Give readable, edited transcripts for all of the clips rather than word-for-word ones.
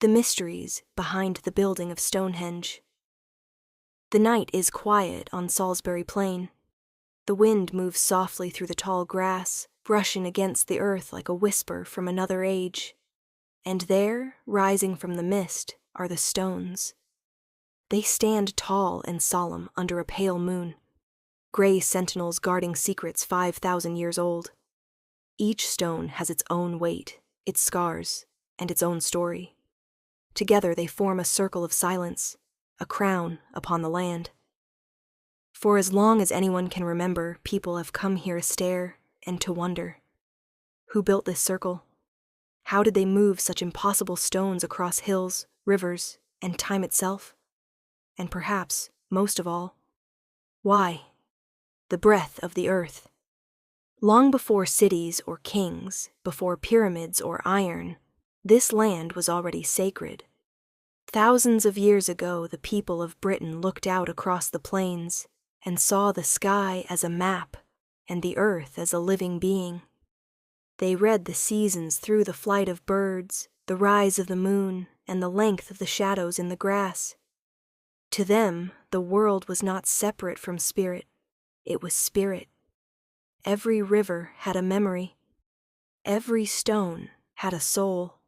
The mysteries behind the building of Stonehenge. The night is quiet on Salisbury Plain. The wind moves softly through the tall grass, brushing against the earth like a whisper from another age. And there, rising from the mist, are the stones. They stand tall and solemn under a pale moon, gray sentinels guarding secrets 5,000 years old. Each stone has its own weight, its scars, and its own story. Together they form a circle of silence, a crown upon the land. For as long as anyone can remember, people have come here to stare and to wonder. Who built this circle? How did they move such impossible stones across hills, rivers, and time itself? And perhaps, most of all, why? The breath of the earth. Long before cities or kings, before pyramids or iron, this land was already sacred. Thousands of years ago, the people of Britain looked out across the plains and saw the sky as a map and the earth as a living being. They read the seasons through the flight of birds, the rise of the moon, and the length of the shadows in the grass. To them, the world was not separate from spirit, it was spirit. Every river had a memory. Every stone had a soul.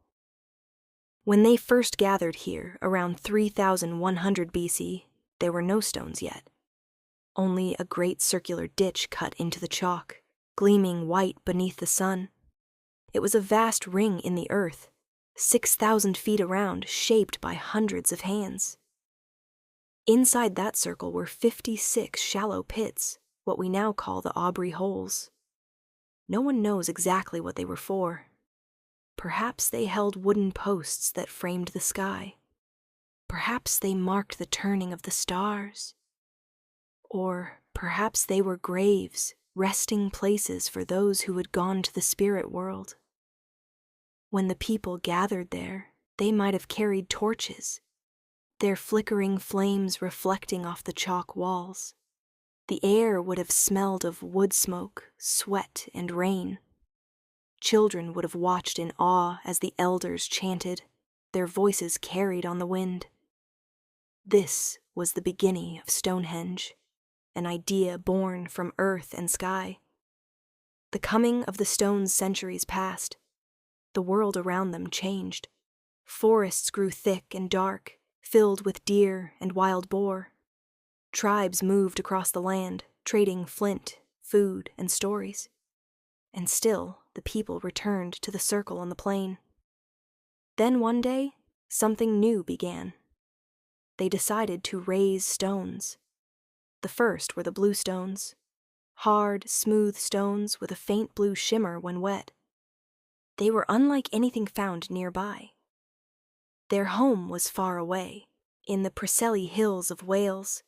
When they first gathered here, around 3100 BC, there were no stones yet. Only a great circular ditch cut into the chalk, gleaming white beneath the sun. It was a vast ring in the earth, 6,000 feet around, shaped by hundreds of hands. Inside that circle were 56 shallow pits, what we now call the Aubrey Holes. No one knows exactly what they were for. Perhaps they held wooden posts that framed the sky. Perhaps they marked the turning of the stars. Or perhaps they were graves, resting places for those who had gone to the spirit world. When the people gathered there, they might have carried torches, their flickering flames reflecting off the chalk walls. The air would have smelled of wood smoke, sweat, and rain. Children would have watched in awe as the elders chanted, their voices carried on the wind. This was the beginning of Stonehenge, an idea born from earth and sky. The coming of the stones centuries passed. The world around them changed. Forests grew thick and dark, filled with deer and wild boar. Tribes moved across the land, trading flint, food, and stories. And still, the people returned to the circle on the plain. Then one day, something new began. They decided to raise stones. The first were the blue stones, hard, smooth stones with a faint blue shimmer when wet. They were unlike anything found nearby. Their home was far away, in the Preseli Hills of Wales,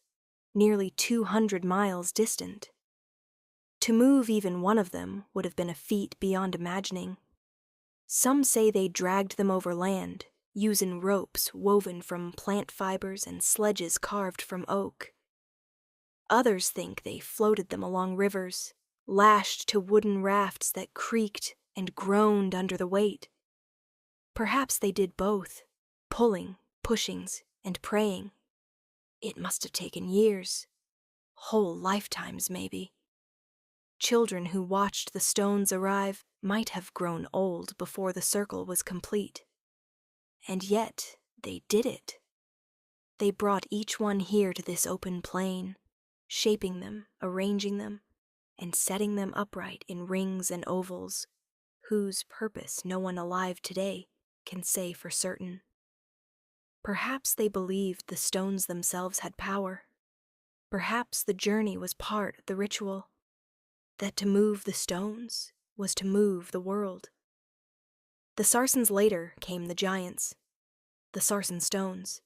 nearly 200 miles distant. To move even one of them would have been a feat beyond imagining. Some say they dragged them over land, using ropes woven from plant fibers and sledges carved from oak. Others think they floated them along rivers, lashed to wooden rafts that creaked and groaned under the weight. Perhaps they did both, pulling, pushings, and praying. It must have taken years, whole lifetimes maybe. Children who watched the stones arrive might have grown old before the circle was complete. And yet, they did it. They brought each one here to this open plain, shaping them, arranging them, and setting them upright in rings and ovals, whose purpose no one alive today can say for certain. Perhaps they believed the stones themselves had power. Perhaps the journey was part of the ritual, that to move the stones was to move the world. The Sarsens later came the giants, the Sarsen stones.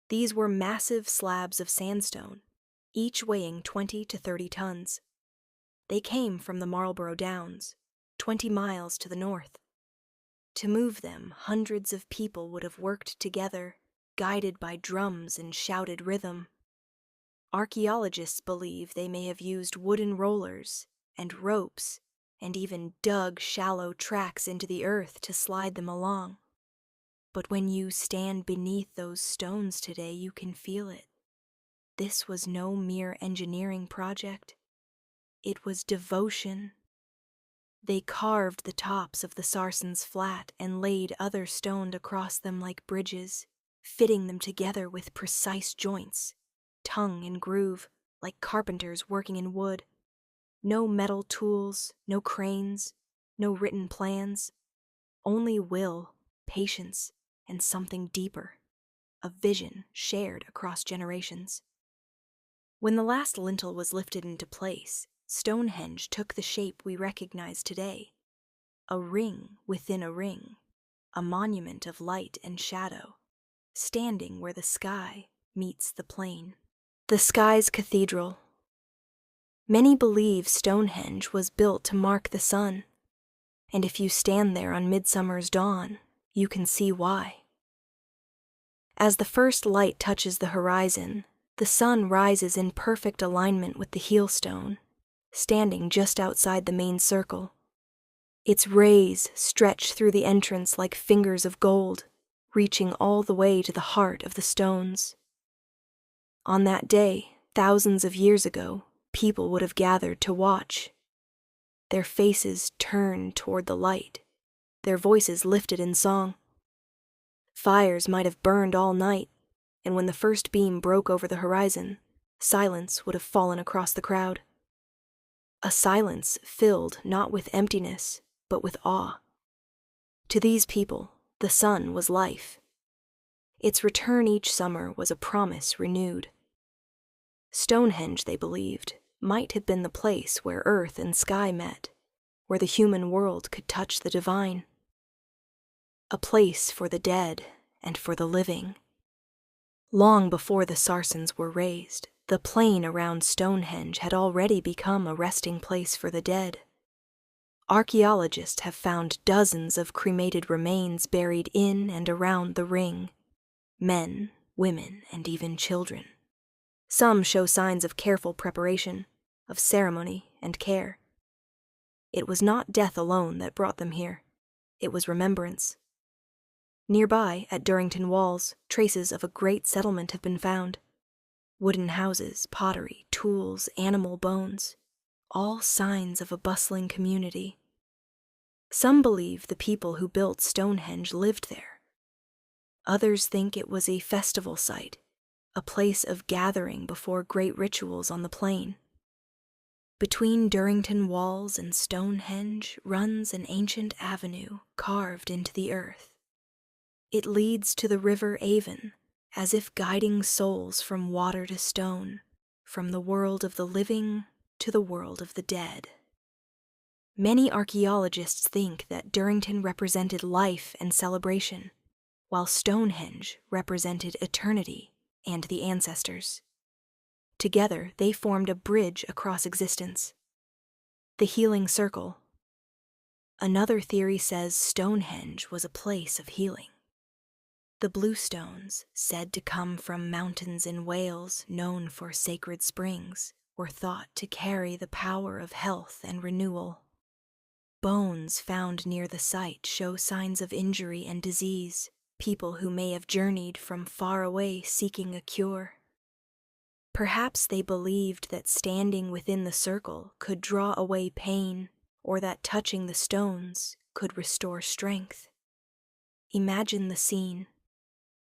These were massive slabs of sandstone, each weighing 20 to 30 tons. They came from the Marlborough Downs, 20 miles to the north. To move them, hundreds of people would have worked together, guided by drums and shouted rhythm. Archaeologists believe they may have used wooden rollers and ropes and even dug shallow tracks into the earth to slide them along. But when you stand beneath those stones today, you can feel it. This was no mere engineering project. It was devotion. They carved the tops of the sarsens flat and laid other stone across them like bridges, fitting them together with precise joints, tongue and groove, like carpenters working in wood. No metal tools, no cranes, no written plans, only will, patience, and something deeper, a vision shared across generations. When the last lintel was lifted into place, Stonehenge took the shape we recognize today, a ring within a ring, a monument of light and shadow, standing where the sky meets the plain. The sky's cathedral. Many believe Stonehenge was built to mark the sun, and if you stand there on midsummer's dawn, you can see why. As the first light touches the horizon, the sun rises in perfect alignment with the heelstone, standing just outside the main circle. Its rays stretch through the entrance like fingers of gold, reaching all the way to the heart of the stones. On that day, thousands of years ago, people would have gathered to watch. Their faces turned toward the light, their voices lifted in song. Fires might have burned all night, and when the first beam broke over the horizon, silence would have fallen across the crowd. A silence filled not with emptiness, but with awe. To these people, the sun was life. Its return each summer was a promise renewed. Stonehenge, they believed, might have been the place where earth and sky met, where the human world could touch the divine. A place for the dead and for the living. Long before the sarsens were raised, the plain around Stonehenge had already become a resting place for the dead. Archaeologists have found dozens of cremated remains buried in and around the ring. Men, women, and even children. Some show signs of careful preparation, of ceremony and care. It was not death alone that brought them here. It was remembrance. Nearby, at Durrington Walls, traces of a great settlement have been found. Wooden houses, pottery, tools, animal bones, all signs of a bustling community. Some believe the people who built Stonehenge lived there. Others think it was a festival site, a place of gathering before great rituals on the plain. Between Durrington Walls and Stonehenge runs an ancient avenue carved into the earth. It leads to the river Avon, as if guiding souls from water to stone, from the world of the living to the world of the dead. Many archaeologists think that Durrington represented life and celebration, while Stonehenge represented eternity and the ancestors. Together, they formed a bridge across existence. The healing circle. Another theory says Stonehenge was a place of healing. The blue stones, said to come from mountains in Wales known for sacred springs, were thought to carry the power of health and renewal. Bones found near the site show signs of injury and disease, people who may have journeyed from far away seeking a cure. Perhaps they believed that standing within the circle could draw away pain, or that touching the stones could restore strength. Imagine the scene.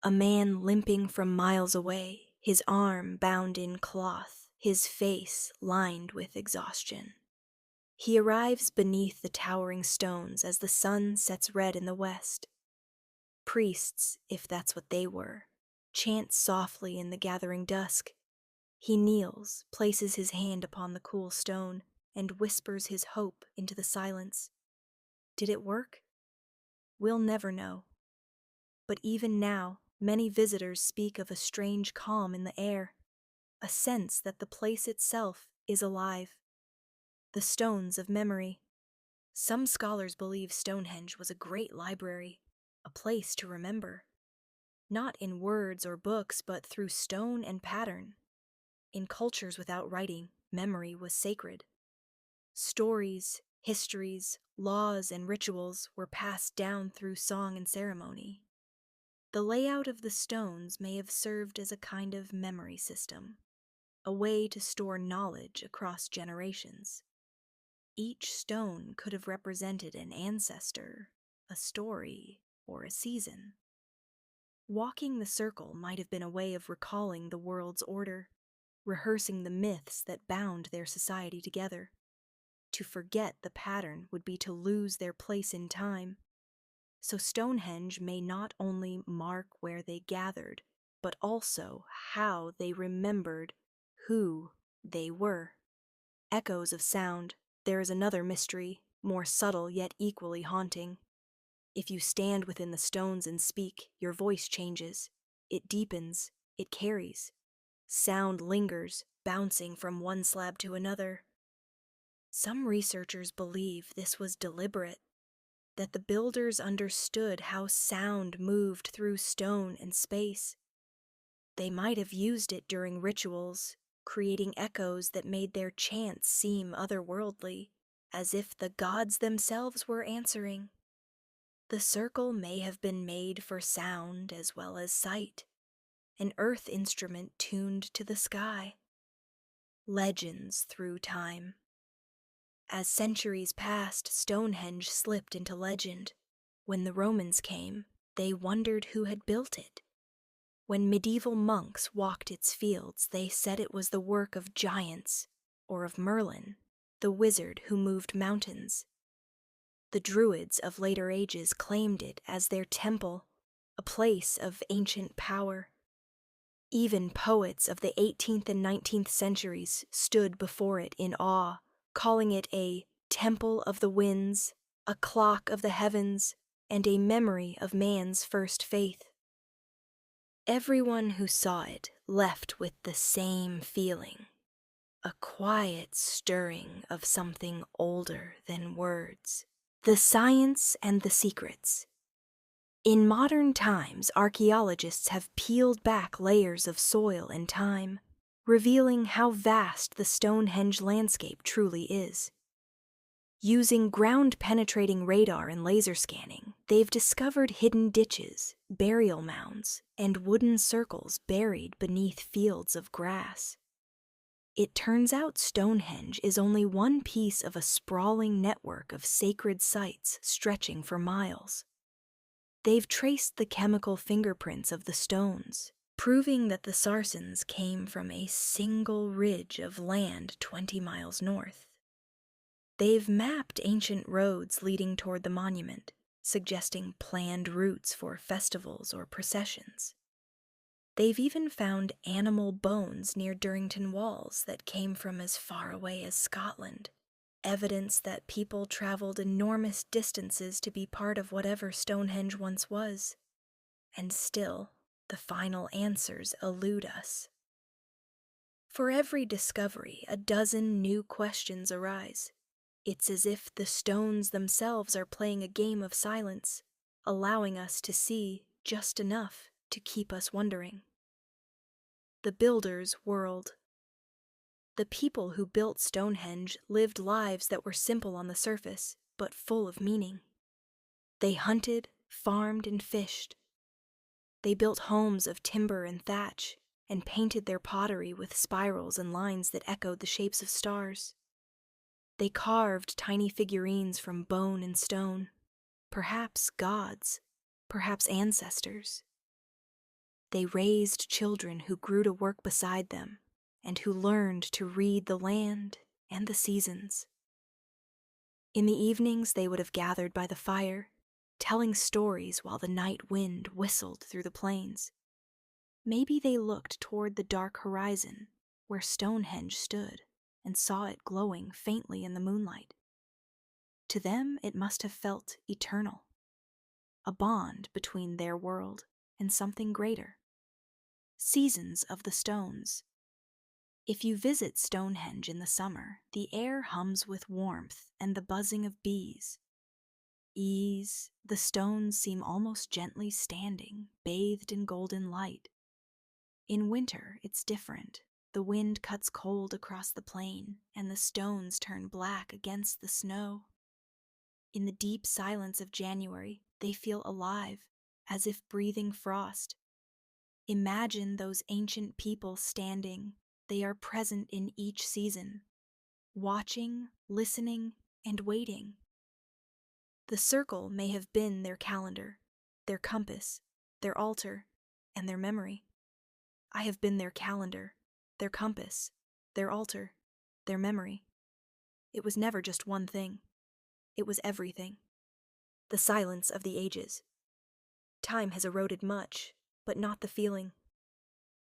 A man limping from miles away, his arm bound in cloth, his face lined with exhaustion. He arrives beneath the towering stones as the sun sets red in the west. Priests, if that's what they were, chant softly in the gathering dusk. He kneels, places his hand upon the cool stone, and whispers his hope into the silence. Did it work? We'll never know. But even now, many visitors speak of a strange calm in the air, a sense that the place itself is alive. The stones of memory. Some scholars believe Stonehenge was a great library, a place to remember. Not in words or books, but through stone and pattern. In cultures without writing, memory was sacred. Stories, histories, laws, and rituals were passed down through song and ceremony. The layout of the stones may have served as a kind of memory system, a way to store knowledge across generations. Each stone could have represented an ancestor, a story, or a season. Walking the circle might have been a way of recalling the world's order, rehearsing the myths that bound their society together. To forget the pattern would be to lose their place in time. So Stonehenge may not only mark where they gathered, but also how they remembered who they were. Echoes of sound. There is another mystery, more subtle yet equally haunting. If you stand within the stones and speak, your voice changes. It deepens. It carries. Sound lingers, bouncing from one slab to another. Some researchers believe this was deliberate, that the builders understood how sound moved through stone and space. They might have used it during rituals, creating echoes that made their chants seem otherworldly, as if the gods themselves were answering. The circle may have been made for sound as well as sight, an earth instrument tuned to the sky. Legends through time. As centuries passed, Stonehenge slipped into legend. When the Romans came, they wondered who had built it. When medieval monks walked its fields, they said it was the work of giants, or of Merlin, the wizard who moved mountains. The Druids of later ages claimed it as their temple, a place of ancient power. Even poets of the 18th and 19th centuries stood before it in awe, calling it a temple of the winds, a clock of the heavens, and a memory of man's first faith. Everyone who saw it left with the same feeling, a quiet stirring of something older than words. The science and the secrets. In modern times, archaeologists have peeled back layers of soil and time, revealing how vast the Stonehenge landscape truly is. Using ground-penetrating radar and laser scanning, they've discovered hidden ditches, burial mounds, and wooden circles buried beneath fields of grass. It turns out Stonehenge is only one piece of a sprawling network of sacred sites stretching for miles. They've traced the chemical fingerprints of the stones, proving that the Sarsens came from a single ridge of land 20 miles north. They've mapped ancient roads leading toward the monument, suggesting planned routes for festivals or processions. They've even found animal bones near Durrington walls that came from as far away as Scotland, evidence that people traveled enormous distances to be part of whatever Stonehenge once was. And still, the final answers elude us. For every discovery, a dozen new questions arise. It's as if the stones themselves are playing a game of silence, allowing us to see just enough to keep us wondering. The builder's world. The people who built Stonehenge lived lives that were simple on the surface, but full of meaning. They hunted, farmed, and fished. They built homes of timber and thatch, and painted their pottery with spirals and lines that echoed the shapes of stars. They carved tiny figurines from bone and stone, perhaps gods, perhaps ancestors. They raised children who grew to work beside them and who learned to read the land and the seasons. In the evenings, they would have gathered by the fire, telling stories while the night wind whistled through the plains. Maybe they looked toward the dark horizon where Stonehenge stood and saw it glowing faintly in the moonlight. To them, it must have felt eternal, a bond between their world and something greater. Seasons of the stones. If you visit Stonehenge in the summer, the air hums with warmth and the buzzing of bees. Ease, the stones seem almost gently standing, bathed in golden light. In winter, it's different. The wind cuts cold across the plain, and the stones turn black against the snow. In the deep silence of January, they feel alive, as if breathing frost. Imagine those ancient people standing. They are present in each season, watching, listening, and waiting. The circle may have been their calendar, their compass, their altar, and their memory. I have been their calendar, their compass, their altar, their memory. It was never just one thing. It was everything. The silence of the ages. Time has eroded much, but not the feeling.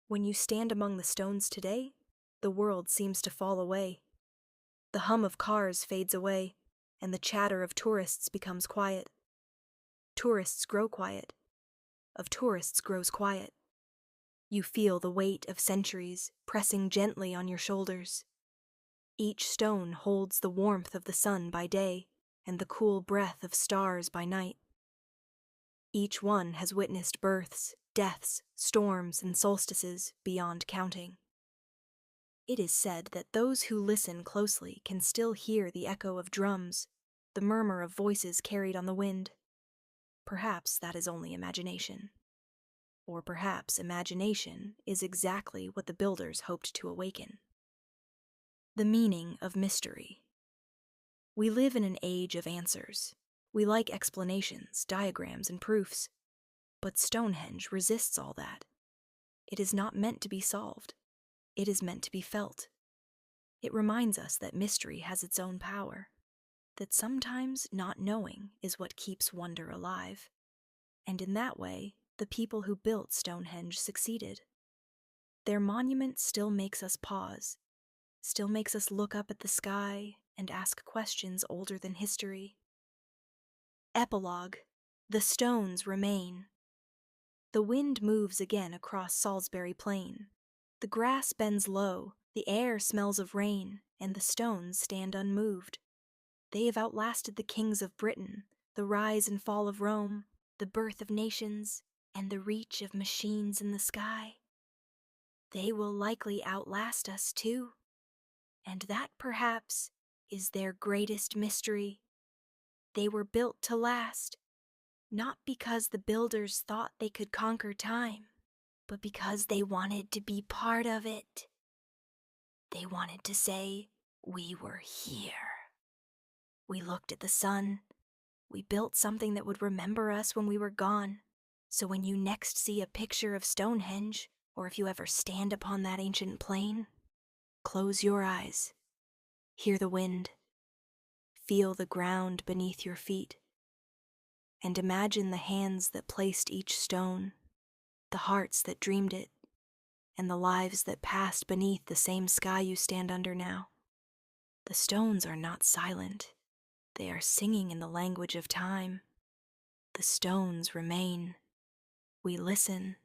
When you stand among the stones today, the world seems to fall away. The hum of cars fades away, and the chatter of tourists becomes quiet. Tourists grow quiet. Of tourists grows quiet. You feel the weight of centuries pressing gently on your shoulders. Each stone holds the warmth of the sun by day and the cool breath of stars by night. Each one has witnessed births, deaths, storms, and solstices beyond counting. It is said that those who listen closely can still hear the echo of drums, the murmur of voices carried on the wind. Perhaps that is only imagination. Or perhaps imagination is exactly what the builders hoped to awaken. The meaning of mystery. We live in an age of answers. We like explanations, diagrams, and proofs. But Stonehenge resists all that. It is not meant to be solved. It is meant to be felt. It reminds us that mystery has its own power, that sometimes not knowing is what keeps wonder alive. And in that way, the people who built Stonehenge succeeded. Their monument still makes us pause, still makes us look up at the sky and ask questions older than history. Epilogue. The stones remain. The wind moves again across Salisbury Plain. The grass bends low, the air smells of rain, and the stones stand unmoved. They have outlasted the kings of Britain, the rise and fall of Rome, the birth of nations, and the reach of machines in the sky. They will likely outlast us too, and that perhaps is their greatest mystery. They were built to last, not because the builders thought they could conquer time, but because they wanted to be part of it. They wanted to say, we were here. We looked at the sun. We built something that would remember us when we were gone. So when you next see a picture of Stonehenge, or if you ever stand upon that ancient plain, close your eyes, hear the wind, feel the ground beneath your feet, and imagine the hands that placed each stone, the hearts that dreamed it, and the lives that passed beneath the same sky you stand under now. The stones are not silent. They are singing in the language of time. The stones remain. We listen